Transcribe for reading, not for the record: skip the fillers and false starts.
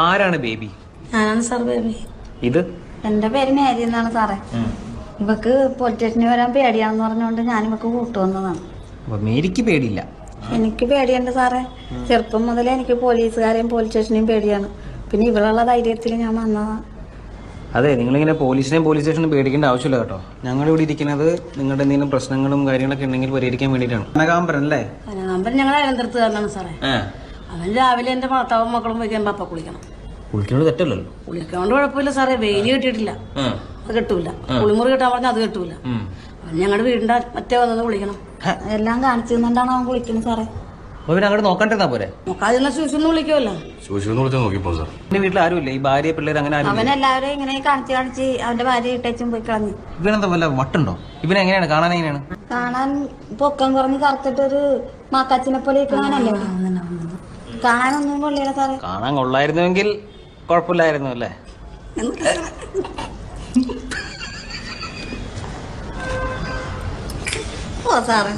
ആരാണ് ബേബി? ഞാനാണ് sir baby. ഇത് എന്റെ പേര് മേരി എന്നാണ് സാറേ. ഇവക്ക് പോലീസ് സ്റ്റേഷനിൽ വരാൻ പേടിയാണെന്ന് പറഞ്ഞുകൊണ്ട് ഞാൻ ഇവക്ക് കൂട്ടുവന്നതാണ്. മേരിക്ക് പേടിയില്ല? എനിക്ക് പേടിയുണ്ട് സാറേ. ചെറുപ്പം മുതലേ എനിക്ക് പോലീസുകാരെയും പോലീസ് സ്റ്റേഷനെയും പേടിയാണ്. പിന്നെ ഇവളുള്ള ധൈര്യത്തിൽ ഞാൻ വന്നതാണ്. അതെ, നിങ്ങളിങ്ങനെ പോലീസ് സ്റ്റേഷനും പേടിക്കേണ്ട ആവശ്യമില്ല കേട്ടോ. ഞങ്ങളിവിടെ ഇരിക്കുന്നത് നിങ്ങളുടെ എന്തെങ്കിലും പ്രശ്നങ്ങളും കാര്യങ്ങളൊക്കെ ഉണ്ടെങ്കിൽ പരിഹരിക്കാൻ വേണ്ടിയിട്ടാണ്. കനകാംബരൻ അല്ലേ? കനകാംബരൻ ഞങ്ങൾ അയലന്തരത്തുകാരനാണ് സാറേ. അവൻ രാവിലെ എന്റെ ഭർത്താവും മക്കളും വയ്ക്കുമ്പോ അപ്പ കുളിക്കണം. കുളിക്കുന്നത് തെറ്റല്ലല്ലോ. കുളിക്കാണ്ട് കുഴപ്പമില്ല സാറേ. വെയില് കിട്ടിയിട്ടില്ല, അത് കെട്ടൂല. കുളിമുറി കിട്ടാൻ പറഞ്ഞാൽ അത് കെട്ടൂല. അവൻ ഞങ്ങളുടെ വീടിന്റെ മറ്റേ വന്നത് കുളിക്കണം. എല്ലാം കാണിച്ചു തന്നിട്ടാണ് അവൻ കുളിക്കുന്നത് സാറേ. അങ്ങോട്ട് നോക്കണ്ടിരുന്നാ പോരെ? നോക്കാതിരുന്ന ശൂശൊന്നും വിളിക്കുമല്ലോ. എന്റെ വീട്ടിൽ ആരുമില്ല, ഈ ഭാര്യ പിള്ളേർ അങ്ങനെ ആരും. അവനെല്ലാവരും ഇങ്ങനെ കാണിച്ച് അവന്റെ ഭാര്യ ഇട്ടേച്ചും പോയി കളഞ്ഞു. ഇവനെന്താ വല്ല വട്ടുണ്ടോ? ഇവനെങ്ങനെയാണ് കാണാൻ? എങ്ങനെയാണ് കാണാൻ? പൊക്കം കുറഞ്ഞ് കറുത്തിട്ടൊരു മാക്കാച്ചിനെ പോലെ കാണാനല്ലേ? കാണാനൊന്നും കൊള്ളില്ല സാറേ. കാണാൻ കൊള്ളായിരുന്നുവെങ്കിൽ കുഴപ്പമില്ലായിരുന്നു അല്ലേ? ഓ സാറേ.